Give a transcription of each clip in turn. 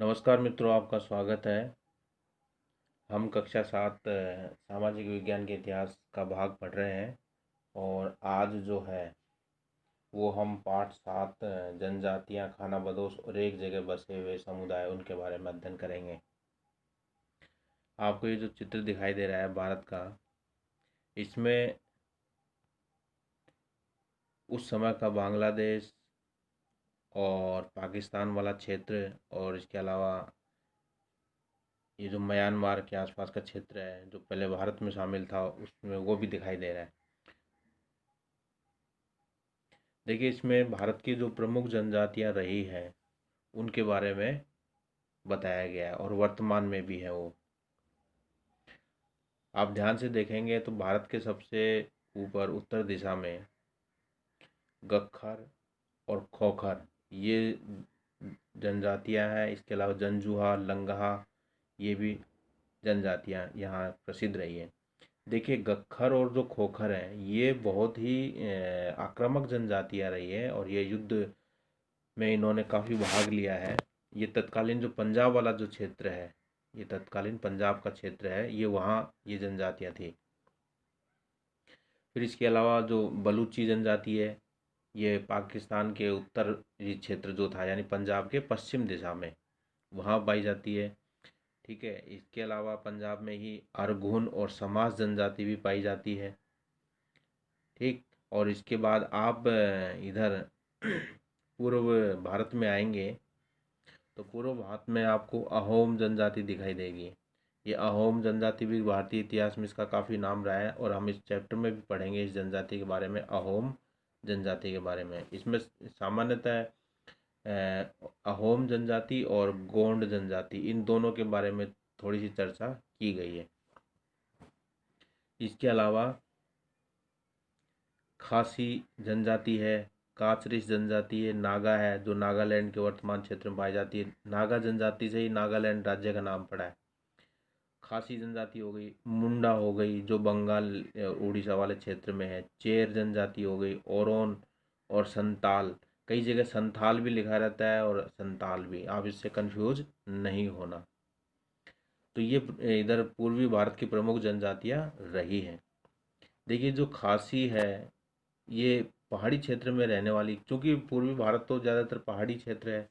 नमस्कार मित्रों, आपका स्वागत है। हम कक्षा 7 सामाजिक विज्ञान के इतिहास का भाग पढ़ रहे हैं और आज जो है वो हम पाठ 7 जनजातियां, खानाबदोश और एक जगह बसे हुए समुदाय उनके बारे में अध्ययन करेंगे। आपको ये जो चित्र दिखाई दे रहा है भारत का, इसमें उस समय का बांग्लादेश और पाकिस्तान वाला क्षेत्र और इसके अलावा ये जो म्यांमार के आसपास का क्षेत्र है जो पहले भारत में शामिल था, उसमें वो भी दिखाई दे रहा है। देखिए, इसमें भारत की जो प्रमुख जनजातियां रही हैं उनके बारे में बताया गया है और वर्तमान में भी है वो। आप ध्यान से देखेंगे तो भारत के सबसे ऊपर उत्तर दिशा में गख्खर और खोखर ये जनजातियां हैं। इसके अलावा जंजुहा, लंगहा ये भी जनजातियां यहाँ प्रसिद्ध रही हैं। देखिए, गख्खर और जो खोखर हैं ये बहुत ही आक्रामक जनजातियां रही है और ये युद्ध में इन्होंने काफ़ी भाग लिया है। ये तत्कालीन जो पंजाब वाला जो क्षेत्र है, ये तत्कालीन पंजाब का क्षेत्र है, ये वहाँ ये जनजातियाँ थी। फिर इसके अलावा जो बलूची जनजाति है, ये पाकिस्तान के उत्तरी क्षेत्र जो था यानी पंजाब के पश्चिम दिशा में वहाँ पाई जाती है। ठीक है, इसके अलावा पंजाब में ही अरघुन और समाज जनजाति भी पाई जाती है। ठीक, और इसके बाद आप इधर पूर्व भारत में आएंगे तो पूर्व भारत में आपको अहोम जनजाति दिखाई देगी। ये अहोम जनजाति भी भारतीय इतिहास में इसका काफ़ी नाम रहा है और हम इस चैप्टर में भी पढ़ेंगे इस जनजाति के बारे में, अहोम जनजाति के बारे में। इसमें सामान्यतः अहोम जनजाति और गोंड जनजाति इन दोनों के बारे में थोड़ी सी चर्चा की गई है। इसके अलावा खासी जनजाति है, काचरीस जनजाति है, नागा है जो नागालैंड के वर्तमान क्षेत्र में पाई जाती है। नागा जनजाति से ही नागालैंड राज्य का नाम पड़ा है। खासी जनजाति हो गई, मुंडा हो गई जो बंगाल उड़ीसा वाले क्षेत्र में है, चेर जनजाति हो गई, ओरोन और संताल। कई जगह संथाल भी लिखा रहता है और संताल भी, आप इससे कंफ्यूज नहीं होना। तो ये इधर पूर्वी भारत की प्रमुख जनजातियां रही हैं। देखिए, जो खासी है ये पहाड़ी क्षेत्र में रहने वाली, क्योंकि पूर्वी भारत तो ज़्यादातर पहाड़ी क्षेत्र है,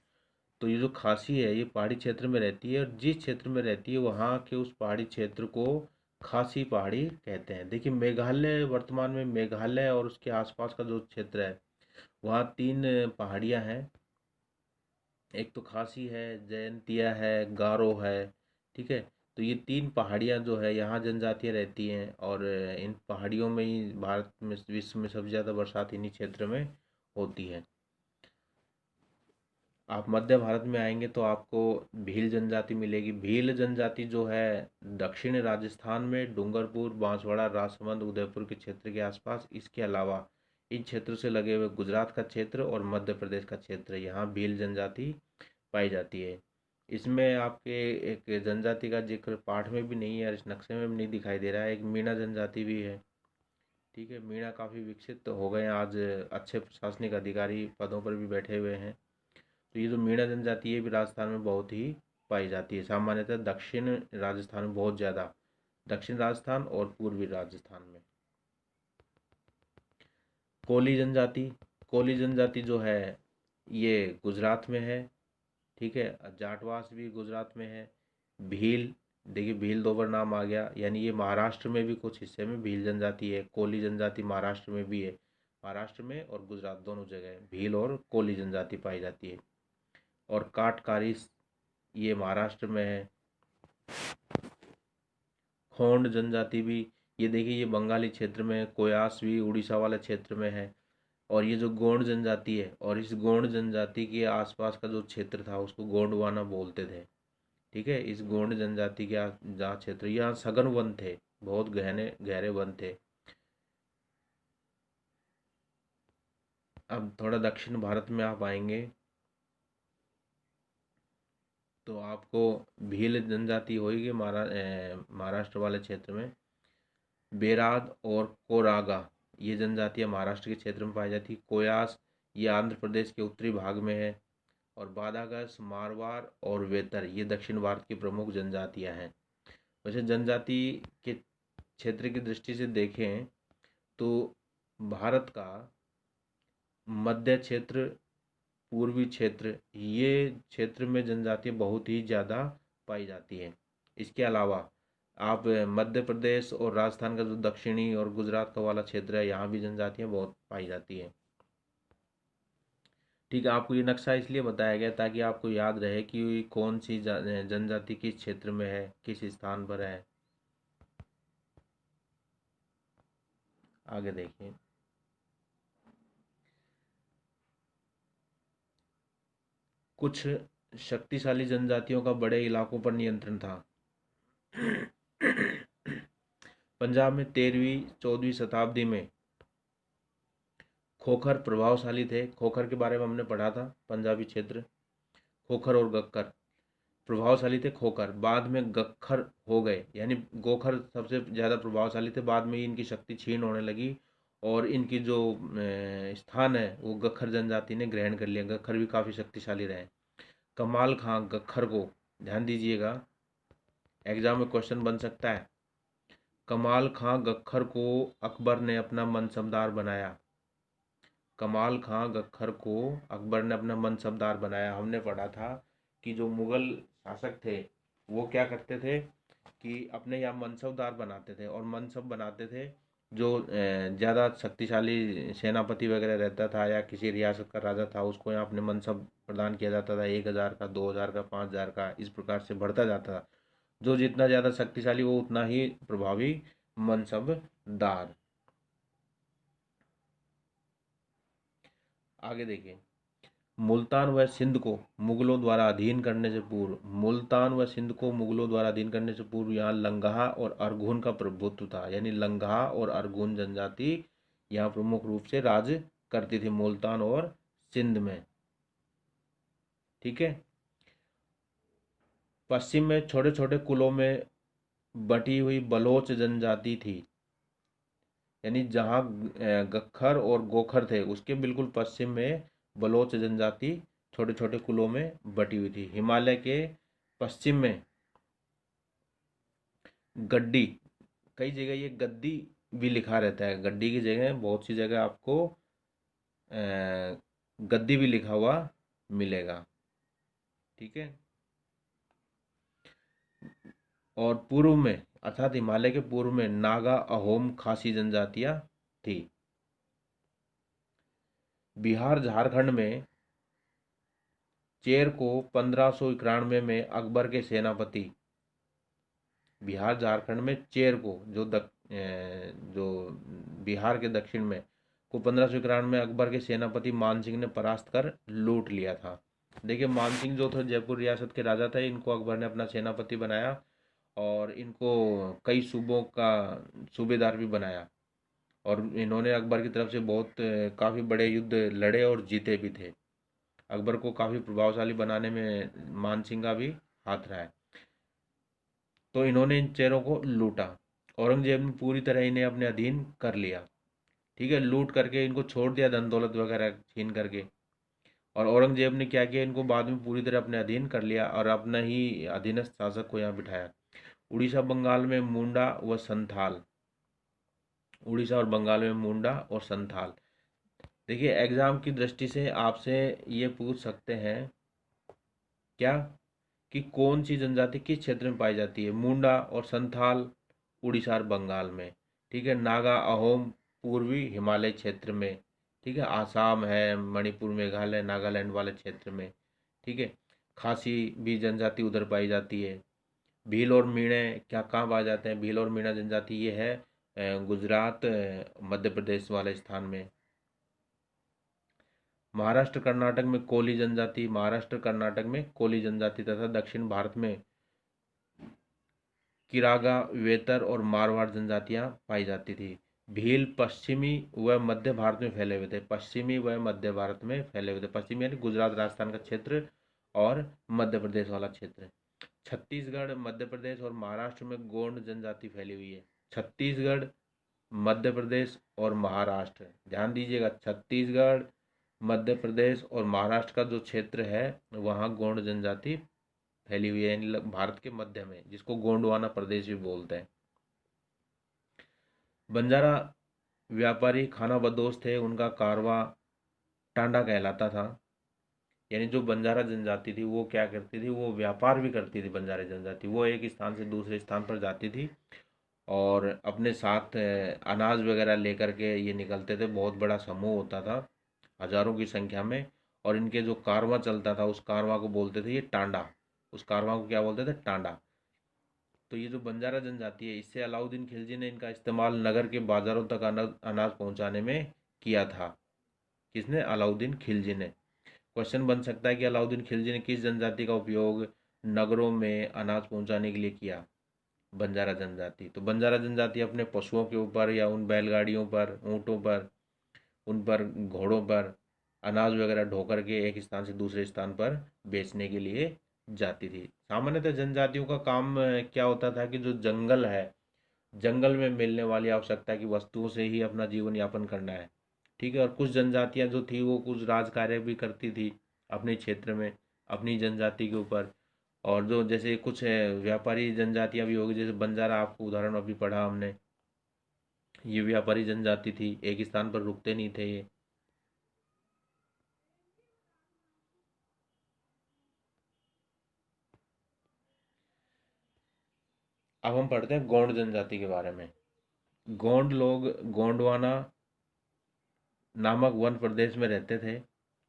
तो ये जो खासी है ये पहाड़ी क्षेत्र में रहती है और जिस क्षेत्र में रहती है वहाँ के उस पहाड़ी क्षेत्र को खासी पहाड़ी कहते हैं। देखिए, मेघालय, वर्तमान में मेघालय और उसके आसपास का जो क्षेत्र है वहाँ 3 पहाड़ियाँ हैं। एक तो खासी है, जयंतिया है, गारो है। ठीक है, तो ये 3 पहाड़ियाँ जो है यहाँ जनजातियाँ रहती हैं और इन पहाड़ियों में ही भारत में, विश्व में सबसे ज़्यादा बरसात इन्हीं क्षेत्र में होती है। आप मध्य भारत में आएंगे तो आपको भील जनजाति मिलेगी। भील जनजाति जो है दक्षिण राजस्थान में डूंगरपुर, बांसवाड़ा, राजसमंद, उदयपुर के क्षेत्र के आसपास, इसके अलावा इन क्षेत्र से लगे हुए गुजरात का क्षेत्र और मध्य प्रदेश का क्षेत्र, यहाँ भील जनजाति पाई जाती है। इसमें आपके एक जनजाति का जिक्र पाठ में भी नहीं है और इस नक्शे में भी नहीं दिखाई दे रहा है, एक मीणा जनजाति भी है। ठीक है, मीणा काफ़ी विकसित हो गए हैं, आज अच्छे प्रशासनिक अधिकारी पदों पर भी बैठे हुए हैं। तो ये जो मीणा जनजाति है भी राजस्थान में बहुत ही पाई जाती है, सामान्यतः दक्षिण राजस्थान में बहुत ज़्यादा, दक्षिण राजस्थान और पूर्वी राजस्थान में। कोली जनजाति, कोली जनजाति जो है ये गुजरात में है। ठीक है, जाटवास भी गुजरात में है। भील, देखिए भील दोबर नाम आ गया, यानी ये महाराष्ट्र में भी कुछ हिस्से में भील जनजाति है। कोली जनजाति महाराष्ट्र में भी है, महाराष्ट्र में और गुजरात दोनों जगह भील और कोली जनजाति पाई जाती है। और काटकारिस ये महाराष्ट्र में है। खोंड जनजाति भी, ये देखिए ये बंगाली क्षेत्र में है। कोयास भी उड़ीसा वाले क्षेत्र में है। और ये जो गोंड जनजाति है, और इस गोंड जनजाति के आसपास का जो क्षेत्र था उसको गोंडवाना बोलते थे। ठीक है, इस गोंड जनजाति के जहाँ क्षेत्र, यहाँ सघन वन थे, बहुत गहने गहरे वन थे। अब थोड़ा दक्षिण भारत में आप आएंगे तो आपको भील जनजाति होगी महाराष्ट्र वाले क्षेत्र में। बेराद और कोरागा ये जनजातियाँ महाराष्ट्र के क्षेत्र में पाई जाती है। कोयास ये आंध्र प्रदेश के उत्तरी भाग में है और बादागस, मारवाड़ और वेतर ये दक्षिण भारत की प्रमुख जनजातियां हैं। वैसे जनजाति के क्षेत्र की दृष्टि से देखें तो भारत का मध्य क्षेत्र, पूर्वी क्षेत्र, ये क्षेत्र में जनजातियाँ बहुत ही ज़्यादा पाई जाती हैं। इसके अलावा आप मध्य प्रदेश और राजस्थान का जो दक्षिणी और गुजरात का वाला क्षेत्र है, यहाँ भी जनजातियाँ बहुत पाई जाती हैं। ठीक है, आपको ये नक्शा इसलिए बताया गया ताकि आपको याद रहे कि कौन सी जनजाति किस क्षेत्र में है, किस स्थान पर है। आगे देखिए, कुछ शक्तिशाली जनजातियों का बड़े इलाकों पर नियंत्रण था। पंजाब में 13वीं-14वीं शताब्दी में खोखर प्रभावशाली थे। खोखर के बारे में हमने पढ़ा था, पंजाबी क्षेत्र। खोखर और गक्खर प्रभावशाली थे। खोखर बाद में गक्खर हो गए, यानी गोखर सबसे ज़्यादा प्रभावशाली थे। बाद में इनकी शक्ति क्षीण होने लगी और इनकी जो स्थान है वो गक्खर जनजाति ने ग्रहण कर लिया। गक्खर भी काफ़ी शक्तिशाली रहे। कमाल खां गक्खर को, ध्यान दीजिएगा, एग्जाम में क्वेश्चन बन सकता है। कमाल खां गक्खर को अकबर ने अपना मनसबदार बनाया। कमाल खां गक्खर को अकबर ने अपना मनसबदार बनाया। हमने पढ़ा था कि जो मुगल शासक थे वो क्या करते थे कि अपने यहाँ मनसबदार बनाते थे, और मनसब बनाते थे जो ज़्यादा शक्तिशाली सेनापति वगैरह रहता था या किसी रियासत का राजा था, उसको यहाँ अपने मनसब प्रदान किया जाता था। 1000 का, 2000 का, 5000 का, इस प्रकार से बढ़ता जाता था। जो जितना ज़्यादा शक्तिशाली वो उतना ही प्रभावी मनसबदार। आगे देखिए, मुल्तान व सिंध को मुगलों द्वारा अधीन करने से पूर्व, मुल्तान व सिंध को मुगलों द्वारा अधीन करने से पूर्व यहाँ लंगहा और अरगुन का प्रभुत्व था। यानी लंगहा और अरगुन जनजाति यहाँ प्रमुख रूप से राज करती थी, मुल्तान और सिंध में। ठीक है, पश्चिम में छोटे छोटे कुलों में बटी हुई बलोच जनजाति थी। यानी जहाँ गक्खर और गोखर थे उसके बिल्कुल पश्चिम में बलोच जनजाति छोटे छोटे कुलों में बटी हुई थी। हिमालय के पश्चिम में गड्डी, कई जगह ये गद्दी भी लिखा रहता है, गड्डी की जगह बहुत सी जगह आपको गद्दी भी लिखा हुआ मिलेगा। ठीक है, और पूर्व में अर्थात हिमालय के पूर्व में नागा, अहोम, खासी जनजातियां थी। बिहार झारखंड में चेर को 1591 में अकबर के सेनापति, बिहार झारखंड में चेर को जो बिहार के दक्षिण में को 1591 में अकबर के सेनापति मानसिंह ने परास्त कर लूट लिया था। देखिए, मानसिंह जो थे जयपुर रियासत के राजा थे, इनको अकबर ने अपना सेनापति बनाया और इनको कई सूबों का सूबेदार भी बनाया, और इन्होंने अकबर की तरफ से बहुत काफ़ी बड़े युद्ध लड़े और जीते भी थे। अकबर को काफ़ी प्रभावशाली बनाने में मानसिंह का भी हाथ रहा है। तो इन्होंने इन चेरों को लूटा। औरंगजेब ने पूरी तरह इन्हें अपने अधीन कर लिया। ठीक है, लूट करके इनको छोड़ दिया, धन दौलत वगैरह छीन करके। और औरंगजेब ने क्या किया, इनको बाद में पूरी तरह अपने अधीन कर लिया और अपना ही अधीनस्थ शासक को यहाँ बिठाया। उड़ीसा बंगाल में मुंडा व संथाल, उड़ीसा और बंगाल में मुंडा और संथाल। देखिए, एग्जाम की दृष्टि से आपसे ये पूछ सकते हैं क्या कि कौन सी जनजाति किस क्षेत्र में पाई जाती है। मुंडा और संथाल उड़ीसा और बंगाल में। ठीक है, नागा, अहोम पूर्वी हिमालय क्षेत्र में। ठीक है, आसाम है, मणिपुर, मेघालय, नागालैंड वाले क्षेत्र में। ठीक है, खासी भी जनजाति उधर पाई जाती है। भील और मीणे क्या कहाँ पाए जाते हैं, भील और मीणा जनजाति ये है गुजरात, मध्य प्रदेश वाले स्थान में। महाराष्ट्र कर्नाटक में कोली जनजाति, महाराष्ट्र कर्नाटक में कोली जनजाति तथा दक्षिण भारत में किरागा, वेतर और मारवाड़ जनजातियां पाई जाती थी। भील पश्चिमी व मध्य भारत में फैले हुए थे, पश्चिमी व मध्य भारत में फैले हुए थे। पश्चिमी यानी गुजरात राजस्थान का क्षेत्र और मध्य प्रदेश वाला क्षेत्र। छत्तीसगढ़, मध्य प्रदेश और महाराष्ट्र में गोंड जनजाति फैली हुई है। छत्तीसगढ़, मध्य प्रदेश और महाराष्ट्र, ध्यान दीजिएगा, छत्तीसगढ़, मध्य प्रदेश और महाराष्ट्र का जो क्षेत्र है वहाँ गोंड जनजाति फैली हुई है, यानी भारत के मध्य में, जिसको गोंडवाना प्रदेश भी बोलते हैं। बंजारा व्यापारी खानाबदोश थे, उनका कारवा टांडा कहलाता था। यानी जो बंजारा जनजाति थी वो क्या करती थी, वो व्यापार भी करती थी। बंजारा जनजाति वो एक स्थान से दूसरे स्थान पर जाती थी और अपने साथ अनाज वगैरह लेकर के ये निकलते थे। बहुत बड़ा समूह होता था, हजारों की संख्या में। और इनके जो कारवां चलता था उस कारवां को बोलते थे ये टांडा। उस कारवां को क्या बोलते थे, टांडा। तो ये जो बंजारा जनजाति है, इससे अलाउद्दीन खिलजी ने इनका इस्तेमाल नगर के बाजारों तक अनाज पहुंचाने में किया था। किसने, अलाउद्दीन खिलजी ने। क्वेश्चन बन सकता है कि अलाउद्दीन खिलजी ने किस जनजाति का उपयोग नगरों में अनाज पहुंचाने के लिए किया, बंजारा जनजाति। तो बंजारा जनजाति अपने पशुओं के ऊपर या उन बैलगाड़ियों पर, ऊँटों पर, उन पर घोड़ों पर अनाज वगैरह ढोकर के एक स्थान से दूसरे स्थान पर बेचने के लिए जाती थी। सामान्यतः जनजातियों का काम क्या होता था कि जो जंगल है, जंगल में मिलने वाली आवश्यकता की वस्तुओं से ही अपना जीवन यापन करना है। ठीक है। और कुछ जनजातियां जो थी वो कुछ राज कार्य भी करती थी अपने क्षेत्र में, अपनी जनजाति के ऊपर। और जो जैसे कुछ व्यापारी जनजातियां भी होगी, जैसे बंजारा, आपको उदाहरण अभी पढ़ा हमने, ये व्यापारी जनजाति थी, एक स्थान पर रुकते नहीं थे ये। अब हम पढ़ते हैं गोंड जनजाति के बारे में। गोंड लोग गोंडवाना नामक वन प्रदेश में रहते थे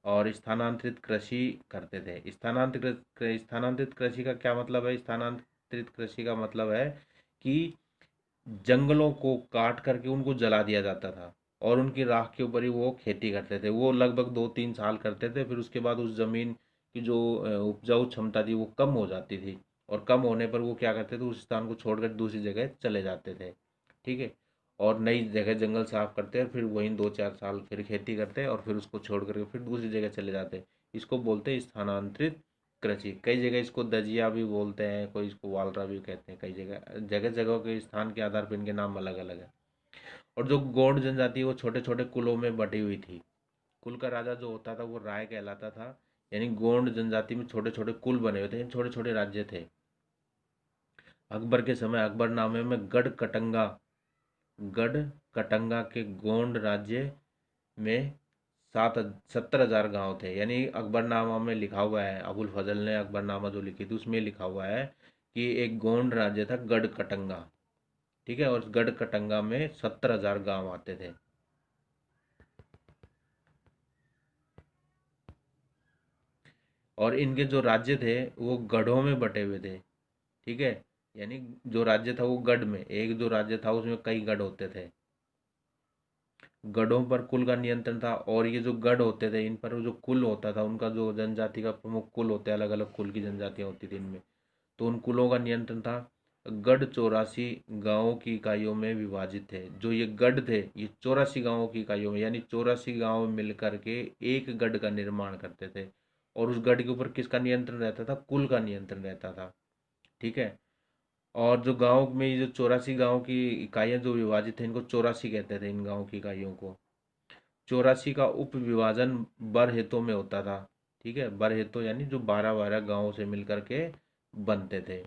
और स्थानांतरित कृषि करते थे। स्थानांतरित कृषि का क्या मतलब है? स्थानांतरित कृषि का मतलब है कि जंगलों को काट करके उनको जला दिया जाता था और उनकी राख के ऊपर ही वो खेती करते थे। वो लगभग 2-3 साल करते थे, फिर उसके बाद उस जमीन की जो उपजाऊ क्षमता थी वो कम हो जाती थी। और कम होने पर वो क्या करते थे, उस स्थान को छोड़कर दूसरी जगह चले जाते थे। ठीक है। और नई जगह जंगल साफ करते और फिर वहीं 2-4 साल फिर खेती करते और फिर उसको छोड़ करके फिर दूसरी जगह चले जाते। इसको बोलते हैं स्थानांतरित कृषि। कई जगह इसको दजिया भी बोलते हैं, कोई इसको वालरा भी कहते हैं। कई जगह जगह जगह के स्थान के आधार पर इनके नाम अलग अलग है। और जो गोंड जनजाति है वो छोटे छोटे कुलों में बटी हुई थी। कुल का राजा जो होता था वो राय कहलाता था। यानी गोंड जनजाति में छोटे छोटे कुल बने हुए थे, छोटे छोटे राज्य थे। अकबर के समय अकबरनामे में गढ़ कटंगा के गोंड राज्य में 70,000 गांव थे। यानी अकबरनामा में लिखा हुआ है, अबुल फजल ने अकबरनामा जो लिखी थी उसमें लिखा हुआ है कि एक गोंड राज्य था गढ़ कटंगा। ठीक है। और गढ़ कटंगा में 70,000 गांव आते थे। और इनके जो राज्य थे वो गढ़ों में बटे हुए थे। ठीक है। यानी जो राज्य था वो गढ़ में, एक जो राज्य था उसमें कई गढ़ होते थे। गढ़ों पर कुल का नियंत्रण था। और ये जो गढ़ होते थे इन पर जो कुल होता था, उनका जो जनजाति का प्रमुख कुल होते हैं, अलग अलग कुल की जनजातियां होती थी इनमें, तो उन कुलों का नियंत्रण था। गढ़ 84 गांवों की इकाइयों में विभाजित थे। जो ये गढ़ थे ये 84 गांवों की इकाइयों में, यानी 84 गांव मिलकर के एक गढ़ का निर्माण करते थे। और उस गढ़ के ऊपर किसका नियंत्रण रहता था? कुल का नियंत्रण रहता था। ठीक है। और जो गांव में ये जो 84 गांव की इकाइयां जो विभाजित थे, इनको 84 कहते थे, इन गांव की इकाइयों को। 84 का उप विभाजन बरहितों में होता था। ठीक है। बरहितों यानी जो 12-12 गांवों से मिलकर के बनते थे।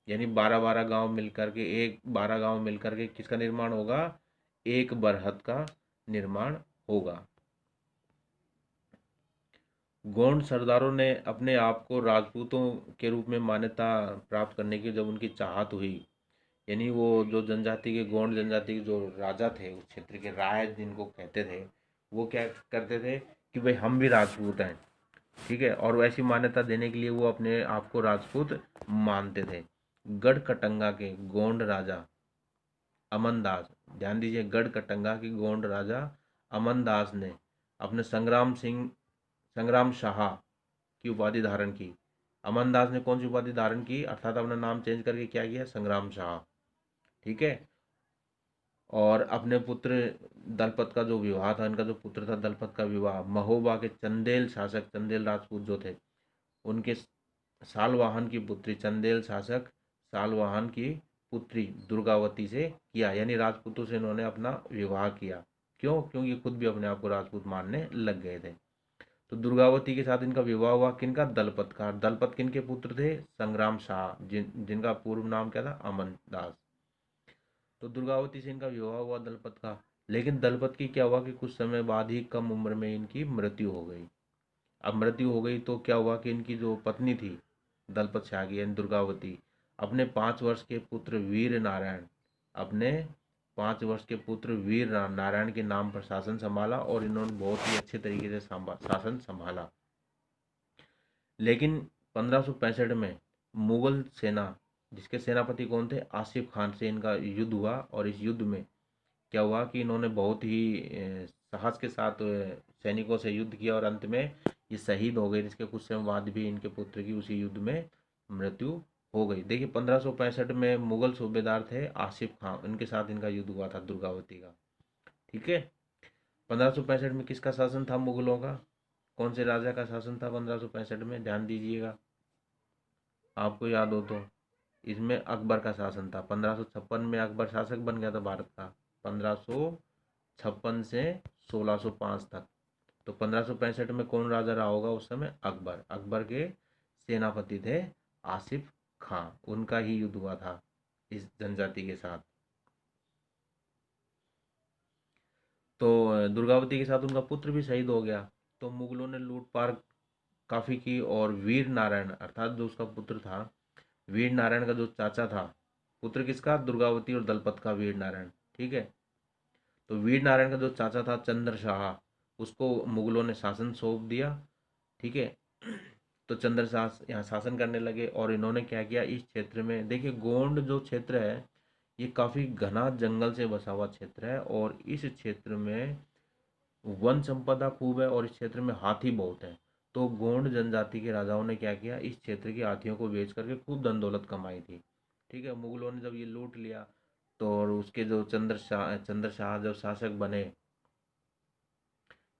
यानी 12-12 गांव मिलकर के, एक 12 गांव मिलकर के किसका निर्माण होगा? एक बरहत का निर्माण होगा। गोंड सरदारों ने अपने आप को राजपूतों के रूप में मान्यता प्राप्त करने की जब उनकी चाहत हुई, यानी वो जो जनजाति के, गोंड जनजाति के जो राजा थे उस क्षेत्र के, राय जिनको कहते थे, वो क्या करते थे कि भाई हम भी राजपूत हैं। ठीक है। और वैसी मान्यता देने के लिए वो अपने आप को राजपूत मानते थे। गढ़ कटंगा के गोंड राजा अमनदास, ध्यान दीजिए, गढ़ कटंगा के गोंड राजा अमनदास ने अपने संग्राम शाह की उपाधि धारण की। अमनदास ने कौन सी उपाधि धारण की? अर्थात अपना नाम चेंज करके क्या किया? संग्राम शाह। ठीक है। और अपने पुत्र दलपत का जो विवाह था, इनका जो पुत्र था दलपत का विवाह महोबा के चंदेल शासक, चंदेल राजपूत जो थे, उनके सालवाहन की पुत्री, चंदेल शासक सालवाहन की पुत्री दुर्गावती से किया। यानी राजपूतों से इन्होंने अपना विवाह किया। क्यों? क्योंकि खुद भी अपने आप को राजपूत मानने लग गए थे। तो दुर्गावती के साथ इनका विवाह हुआ किनका? दलपत का। दलपत किनके पुत्र थे? संग्राम शाह, जिनका पूर्व नाम क्या था? अमन दास। तो दुर्गावती से इनका विवाह हुआ दलपत का। लेकिन दलपत की क्या हुआ कि कुछ समय बाद ही कम उम्र में इनकी मृत्यु हो गई। अब मृत्यु हो गई तो क्या हुआ कि इनकी जो पत्नी थी दलपत शाह की यानी दुर्गावती, अपने 5 वर्ष के पुत्र वीर नारायण अपने 5 वर्ष के पुत्र वीर नारायण के नाम पर शासन संभाला और इन्होंने बहुत ही अच्छे तरीके से शासन संभाला। लेकिन 1565 में मुगल सेना, जिसके सेनापति कौन थे? आसिफ खान से इनका युद्ध हुआ और इस युद्ध में क्या हुआ कि इन्होंने बहुत ही साहस के साथ सैनिकों से युद्ध किया और अंत में ये शहीद हो गए, जिसके कुछ समय बाद भी इनके पुत्र की उसी युद्ध में मृत्यु हो गई। देखिए 1565 में मुगल सूबेदार थे आसिफ खान, उनके साथ इनका युद्ध हुआ था दुर्गावती का। ठीक है, 1565 में किसका शासन था मुगलों का? कौन से राजा का शासन था 1565 में? ध्यान दीजिएगा, आपको याद हो तो। इसमें अकबर का शासन था। 1556 में अकबर शासक बन गया था भारत का, 1556 से 1605 तक। तो 1565 में कौन राजा रहा होगा उस समय? अकबर। अकबर के सेनापति थे आसिफ खां, उनका ही युद्ध हुआ था इस जनजाति के साथ। तो दुर्गावती के साथ उनका पुत्र भी शहीद हो गया। तो मुगलों ने लूटपाट काफ़ी की और वीर नारायण अर्थात जो उसका पुत्र था, वीर नारायण का जो चाचा था, पुत्र किसका? दुर्गावती और दलपत का वीर नारायण। ठीक है, तो वीर नारायण का जो चाचा था चंद्र शाह, उसको मुगलों ने शासन सौंप दिया। ठीक है, तो चंद्र शाह यहाँ शासन करने लगे और इन्होंने क्या किया इस क्षेत्र में? देखिए गोंड जो क्षेत्र है ये काफ़ी घना जंगल से बसा हुआ क्षेत्र है और इस क्षेत्र में वन संपदा खूब है और इस क्षेत्र में हाथी बहुत है। तो गोंड जनजाति के राजाओं ने क्या किया, इस क्षेत्र के हाथियों को बेच करके खूब धन दौलत कमाई थी। ठीक है, मुगलों ने जब ये लूट लिया तो और उसके जो चंद्र शाह जब शासक बने,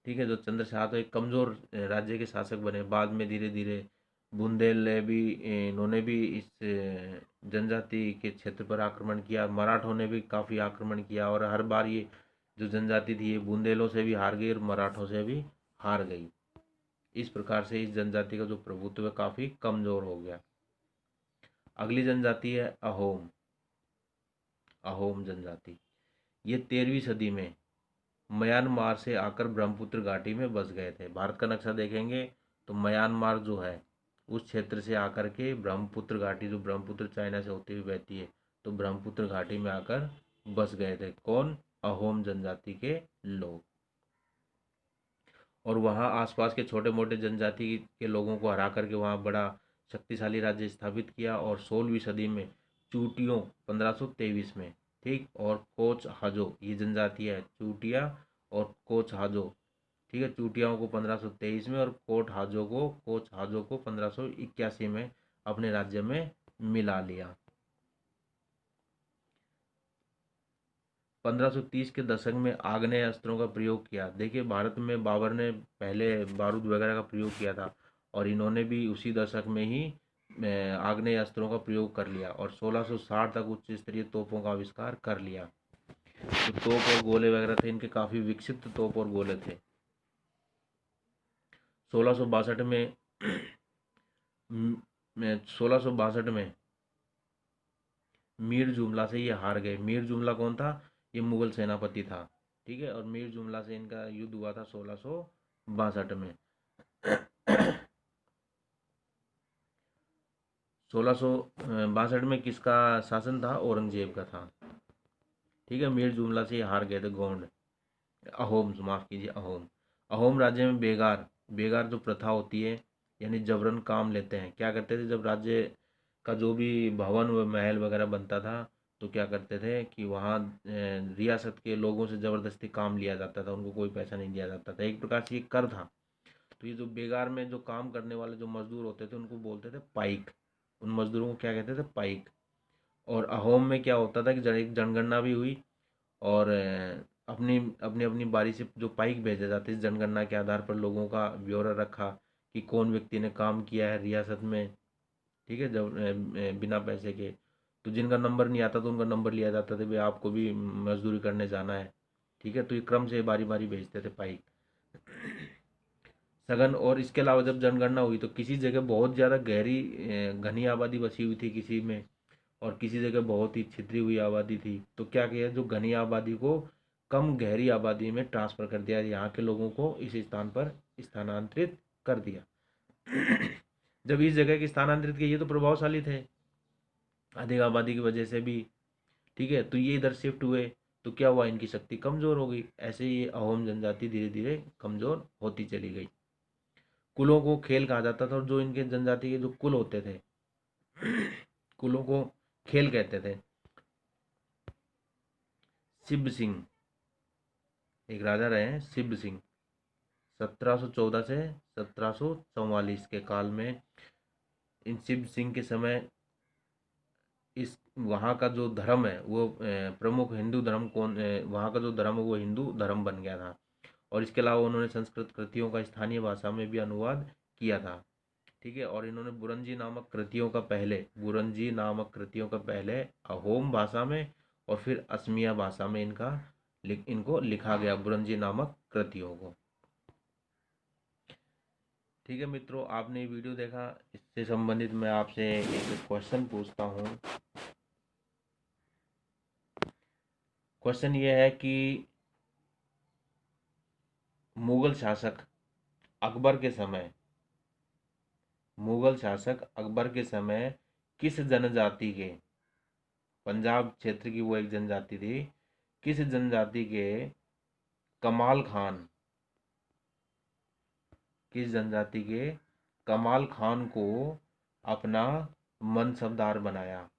ठीक है, जो चंद्र शाह तो एक कमज़ोर राज्य के शासक बने, बाद में धीरे धीरे बुंदेल भी, इन्होंने भी इस जनजाति के क्षेत्र पर आक्रमण किया, मराठों ने भी काफ़ी आक्रमण किया और हर बार ये जो जनजाति थी ये बुंदेलों से भी हार गई और मराठों से भी हार गई। इस प्रकार से इस जनजाति का जो प्रभुत्व है काफ़ी कमज़ोर हो गया। अगली जनजाति है अहोम। अहोम जनजाति ये 13वीं सदी में म्यांमार से आकर ब्रह्मपुत्र घाटी में बस गए थे। भारत का नक्शा देखेंगे तो म्यांमार जो है उस क्षेत्र से आकर के ब्रह्मपुत्र घाटी, जो ब्रह्मपुत्र चाइना से होती हुई बहती है, तो ब्रह्मपुत्र घाटी में आकर बस गए थे। कौन? अहोम जनजाति के लोग। और वहाँ आसपास के छोटे मोटे जनजाति के लोगों को हरा करके वहाँ बड़ा शक्तिशाली राज्य स्थापित किया और 16वीं सदी में चूटियों 1523 में, ठीक, और कोच हाजो ये जनजाति है, चूटिया और कोच हाजो। ठीक है, चूटियाओं को 1523 में और कोच हाजो को 1581 में अपने राज्य में मिला लिया। 1530 के दशक में आग्नेय अस्त्रों का प्रयोग किया। देखिए भारत में बाबर ने पहले बारूद वगैरह का प्रयोग किया था और इन्होंने भी उसी दशक में ही आग्नेय अस्त्रों का प्रयोग कर लिया और 1660 तक उच्च स्तरीय तोपों का आविष्कार कर लिया। तो तोप और गोले वगैरह थे इनके, काफ़ी विकसित तोप और गोले थे। 1662 में 1662 में मीर जुमला से ये हार गए। मीर जुमला कौन था? ये मुगल सेनापति था। ठीक है, और मीर जुमला से इनका युद्ध हुआ था 1662 में। 1662 में किसका शासन था? औरंगजेब का था। ठीक है, मीर जुमला से ये हार गए थे गोंड, अहोम, माफ कीजिए, अहोम। अहोम राज्य में बेगार बेगार जो प्रथा होती है यानी जबरन काम लेते हैं। क्या करते थे जब राज्य का जो भी भवन व महल वगैरह बनता था तो क्या करते थे कि वहाँ रियासत के लोगों से ज़बरदस्ती काम लिया जाता था, उनको कोई पैसा नहीं दिया जाता था, एक प्रकार से ये कर था। तो ये जो बेगार में जो काम करने वाले जो मजदूर होते थे उनको बोलते थे पाइक। उन मजदूरों को क्या कहते थे? पाइक। और अहोम में क्या होता था कि एक जनगणना भी हुई और अपनी अपनी अपनी बारी से जो पाइक भेजे जाते इस जनगणना के आधार पर लोगों का ब्यौरा रखा कि कौन व्यक्ति ने काम किया है रियासत में। ठीक है, जब बिना पैसे के, तो जिनका नंबर नहीं आता तो उनका नंबर लिया जाता था, भाई आपको भी मजदूरी करने जाना है। ठीक है, तो ये क्रम से बारी बारी भेजते थे पाइक। सघन। और इसके अलावा जब जनगणना हुई तो किसी जगह बहुत ज़्यादा गहरी घनी आबादी बसी हुई थी किसी में, और किसी जगह बहुत ही छितरी हुई आबादी थी। तो क्या किया, जो घनी आबादी को कम गहरी आबादी में ट्रांसफ़र कर दिया, यहाँ के लोगों को इस स्थान पर स्थानांतरित कर दिया। जब इस जगह की स्थानांतरित किए, ये तो प्रभावशाली थे अधिक आबादी की वजह से भी, ठीक है, तो ये इधर शिफ्ट हुए, तो क्या हुआ, इनकी शक्ति कमज़ोर हो गई। ऐसे ही ये अहोम जनजाति धीरे धीरे कमज़ोर होती चली गई। कुलों को खेल कहा जाता था, और जो इनके जनजाति के जो कुल होते थे कुलों को खेल कहते थे। शिव सिंह एक राजा रहे हैं, शिव सिंह, 1714 से 1744 के काल में। इन शिव सिंह के समय इस वहाँ का जो धर्म है वो प्रमुख हिंदू धर्म वहाँ का जो धर्म है वो हिंदू धर्म बन गया था। और इसके अलावा उन्होंने संस्कृत कृतियों का स्थानीय भाषा में भी अनुवाद किया था, ठीक है। और इन्होंने बुरंजी नामक कृतियों का पहले अहोम भाषा में और फिर असमिया भाषा में इनको लिखा गया, बुरंजी नामक कृतियों को। ठीक है मित्रों, आपने ये वीडियो देखा, इससे संबंधित मैं आपसे एक क्वेश्चन पूछता हूँ। क्वेश्चन ये है कि मुगल शासक अकबर के समय किस जनजाति के, पंजाब क्षेत्र की वो एक जनजाति थी, किस जनजाति के कमाल खान को अपना मनसबदार बनाया।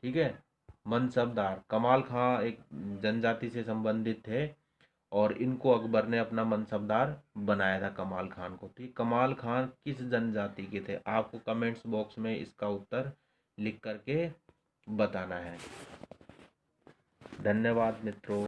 ठीक है, मनसबदार, कमाल खां एक जनजाति से संबंधित थे और इनको अकबर ने अपना मनसबदार बनाया था, कमाल खान को। ठीक, कमाल खान किस जनजाति के थे? आपको कमेंट्स बॉक्स में इसका उत्तर लिख करके बताना है। धन्यवाद मित्रों।